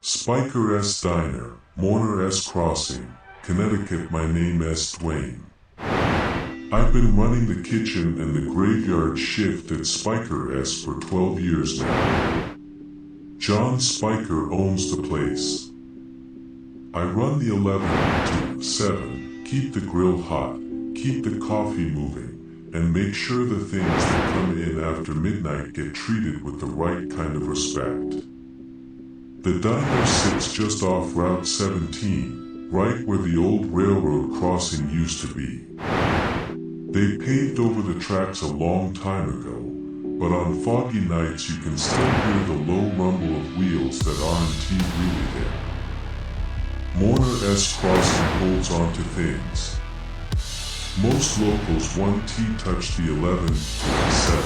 Spiker S. Diner, Mourner S. Crossing, Connecticut. My name S. Dwayne. I've been running the kitchen and the graveyard shift at Spiker S. for 12 years now. John Spiker owns the place. I run the 11 to 7, keep the grill hot, keep the coffee moving, and make sure the things that come in after midnight get treated with the right kind of respect. The diner sits just off Route 17, right where the old railroad crossing used to be. They paved over the tracks a long time ago, but on foggy nights you can still hear the low rumble of wheels that aren't really there. Mourner S. Crossing holds on to things. Most locals want to touch the 11 to the 7.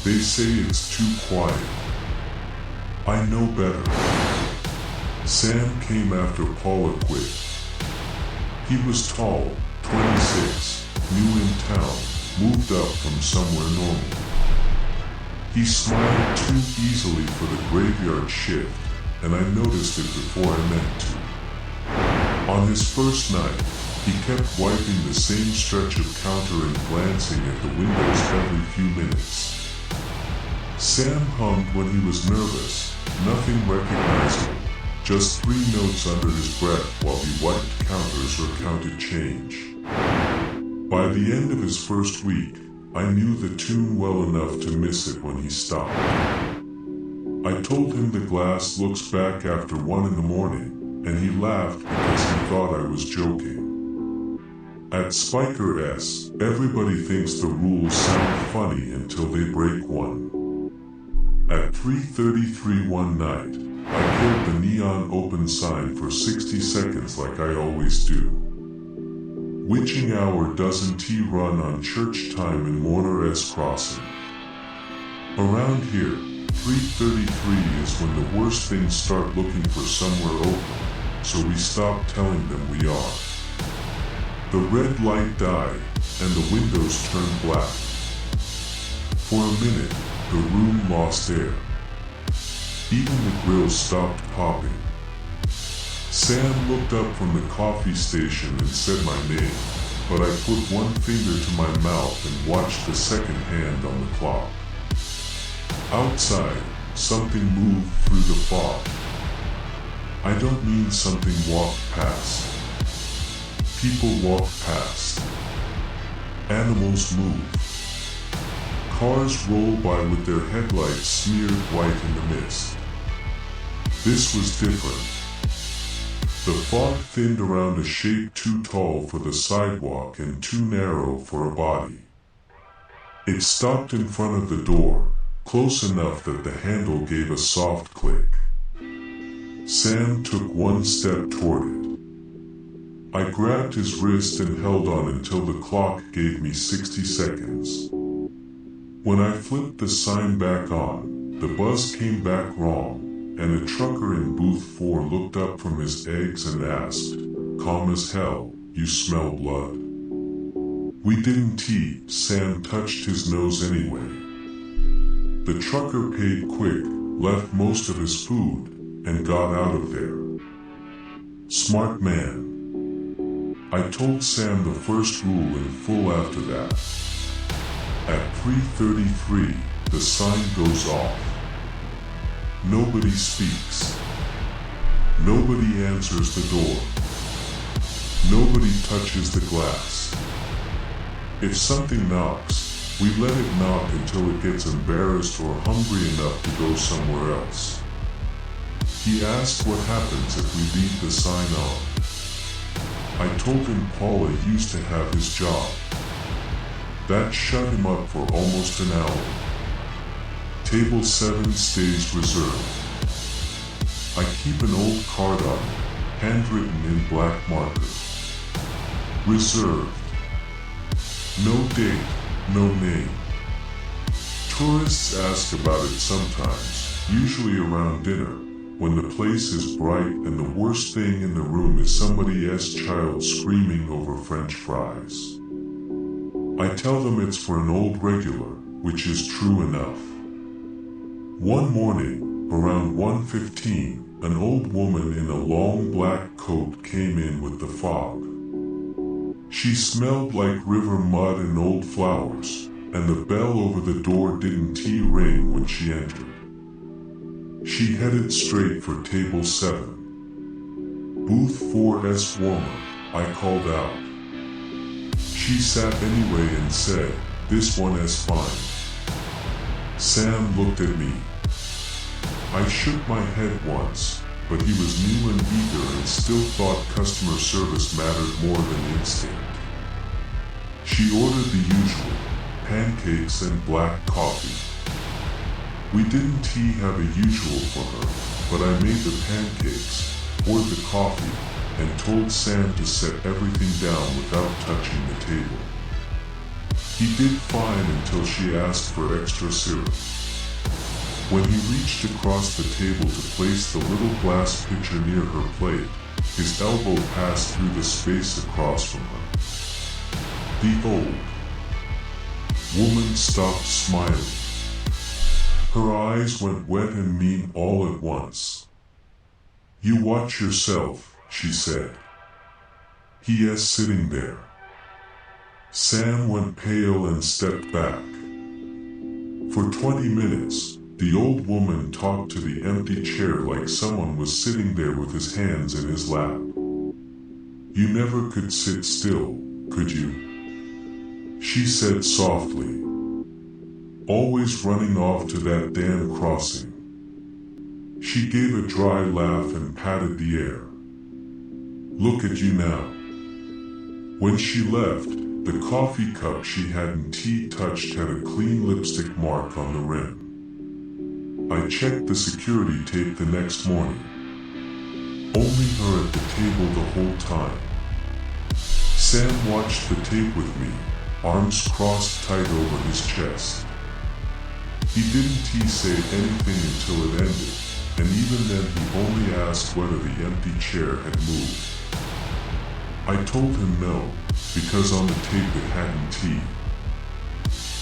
They say it's too quiet. I know better. Sam came after Paula quit. He was tall, 26, new in town, moved up from somewhere normal. He smiled too easily for the graveyard shift, and I noticed it before I meant to. On his first night, he kept wiping the same stretch of counter and glancing at the windows every few minutes. Sam hummed when he was nervous, nothing recognizable, just 3 notes under his breath while he wiped counters or counted change. By the end of his first week, I knew the tune well enough to miss it when he stopped. I told him the glass looks back after 1 in the morning, and he laughed because he thought I was joking. At Spiker S, everybody thinks the rules sound funny until they break one. At 3:33 one night, I killed the neon open sign for 60 seconds like I always do. Witching hour doesn't run on church time in Mourner S. Crossing. Around here, 3:33 is when the worst things start looking for somewhere open, so we stop telling them we are. The red light died, and the windows turned black. For a minute, the room lost air. Even the grill stopped popping. Sam looked up from the coffee station and said my name, but I put one finger to my mouth and watched the second hand on the clock. Outside, something moved through the fog. I don't mean something walked past. People walk past. Animals move. Cars roll by with their headlights smeared white in the mist. This was different. The fog thinned around a shape too tall for the sidewalk and too narrow for a body. It stopped in front of the door, close enough that the handle gave a soft click. Sam took 1 step toward it. I grabbed his wrist and held on until the clock gave me 60 seconds. When I flipped the sign back on, the buzz came back wrong, and a trucker in booth 4 looked up from his eggs and asked, calm as hell, you smell blood? We didn't eat. Sam touched his nose anyway. The trucker paid quick, left most of his food, and got out of there. Smart man. I told Sam the first rule in full after that. At 3:33, the sign goes off. Nobody speaks. Nobody answers the door. Nobody touches the glass. If something knocks, we let it knock until it gets embarrassed or hungry enough to go somewhere else. He asked what happens if we leave the sign on. I told him Paula used to have his job. That shut him up for almost an hour. Table 7 stays reserved. I keep an old card on it, handwritten in black marker. Reserved. No date, no name. Tourists ask about it sometimes, usually around dinner, when the place is bright and the worst thing in the room is somebody's child screaming over French fries. I tell them it's for an old regular, which is true enough. One morning, around 1:15, an old woman in a long black coat came in with the fog. She smelled like river mud and old flowers, and the bell over the door didn't ring when she entered. She headed straight for table 7. Booth 4's warmer, I called out. She sat anyway and said, "This one is fine." Sam looked at me. I shook my head once, but he was new and eager and still thought customer service mattered more than instinct. She ordered the usual, pancakes and black coffee. We didn't have a usual for her, but I made the pancakes, poured the coffee, and told Sam to set everything down without touching the table. He did fine until she asked for extra syrup. When he reached across the table to place the little glass pitcher near her plate, his elbow passed through the space across from her. The old woman stopped smiling. Her eyes went wet and mean all at once. "You watch yourself," she said. "He is sitting there." Sam went pale and stepped back. For 20 minutes, the old woman talked to the empty chair like someone was sitting there with his hands in his lap. "You never could sit still, could you?" she said softly. "Always running off to that damn crossing." She gave a dry laugh and patted the air. "Look at you now." When she left, the coffee cup she hadn't touched had a clean lipstick mark on the rim. I checked the security tape the next morning. Only her at the table the whole time. Sam watched the tape with me, arms crossed tight over his chest. He didn't say anything until it ended, and even then he only asked whether the empty chair had moved. I told him no, because on the tape it hadn't.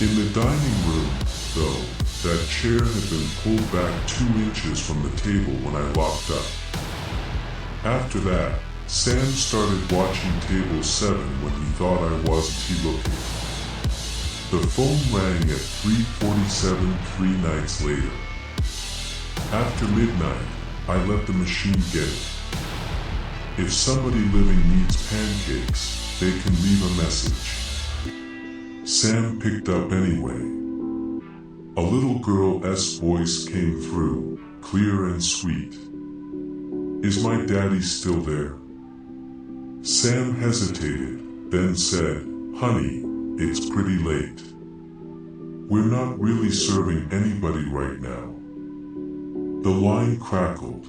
In the dining room, though, that chair had been pulled back 2 inches from the table when I locked up. After that, Sam started watching table 7 when he thought I wasn't looking. The phone rang at 3:47 3 nights later. After midnight, I let the machine get it. If somebody living needs pancakes, they can leave a message. Sam picked up anyway. A little girl's voice came through, clear and sweet. "Is my daddy still there?" Sam hesitated, then said, "Honey, it's pretty late. We're not really serving anybody right now." The line crackled.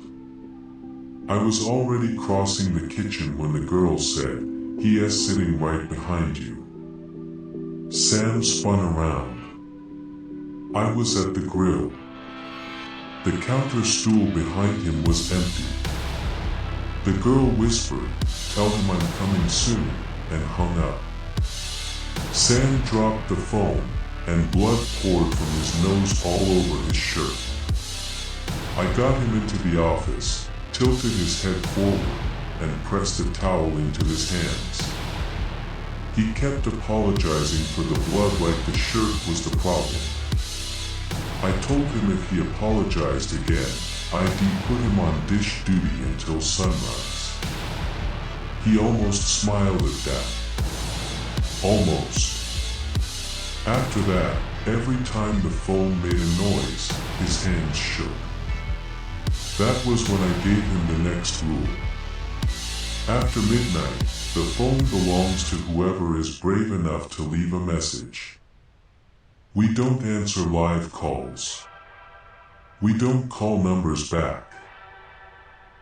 I was already crossing the kitchen when the girl said, "He is sitting right behind you." Sam spun around. I was at the grill. The counter stool behind him was empty. The girl whispered, "Tell him I'm coming soon," and hung up. Sam dropped the phone, and blood poured from his nose all over his shirt. I got him into the office, tilted his head forward, and pressed a towel into his hands. He kept apologizing for the blood like the shirt was the problem. I told him if he apologized again, I'd put him on dish duty until sunrise. He almost smiled at that. Almost. After that, every time the phone made a noise, his hands shook. That was when I gave him the next rule. After midnight, the phone belongs to whoever is brave enough to leave a message. We don't answer live calls. We don't call numbers back.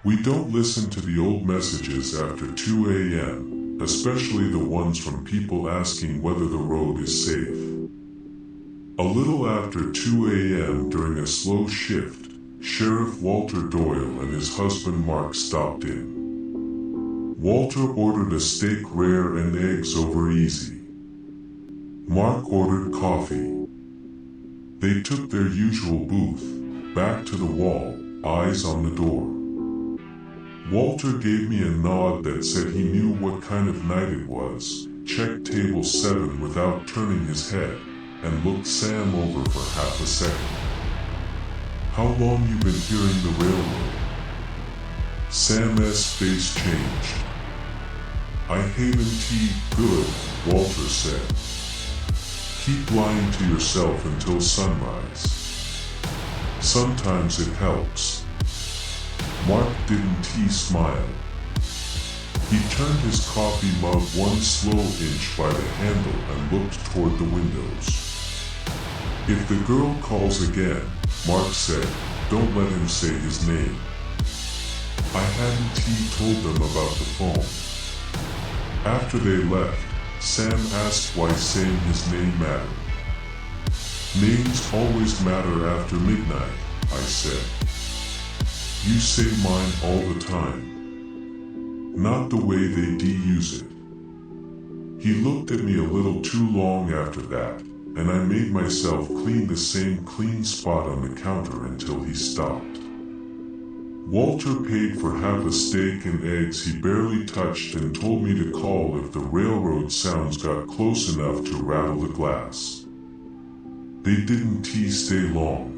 We don't listen to the old messages after 2 a.m., especially the ones from people asking whether the road is safe. A little after 2 a.m. during a slow shift, Sheriff Walter Doyle and his husband Mark stopped in. Walter ordered a steak rare and eggs over easy. Mark ordered coffee. They took their usual booth, back to the wall, eyes on the door. Walter gave me a nod that said he knew what kind of night it was, checked table 7 without turning his head, and looked Sam over for half a second. "How long you been hearing the railroad?" Sam's face changed. "I haven't good," Walter said. "Keep lying to yourself until sunrise. Sometimes it helps." Mark didn't smile. He turned his coffee mug one slow inch by the handle and looked toward the windows. "If the girl calls again," Mark said, "don't let him say his name." I hadn't told them about the phone. After they left, Sam asked why saying his name mattered. "Names always matter after midnight," I said. "You say mine all the time. Not the way they use it." He looked at me a little too long after that, and I made myself clean the same clean spot on the counter until he stopped. Walter paid for half a steak and eggs he barely touched and told me to call if the railroad sounds got close enough to rattle the glass. They didn't stay long.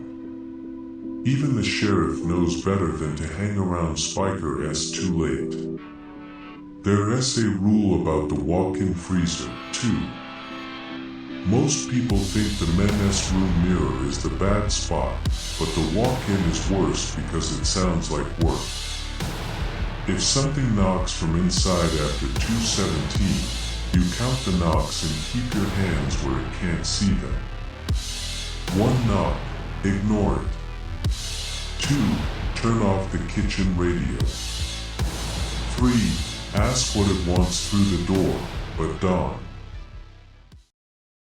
Even the sheriff knows better than to hang around Spiker too late. There's a rule about the walk-in freezer, too. Most people think the men's room mirror is the bad spot, but the walk-in is worse because it sounds like work. If something knocks from inside after 2:17, you count the knocks and keep your hands where it can't see them. 1 knock, ignore it. 2, turn off the kitchen radio. 3, ask what it wants through the door, but Dawn.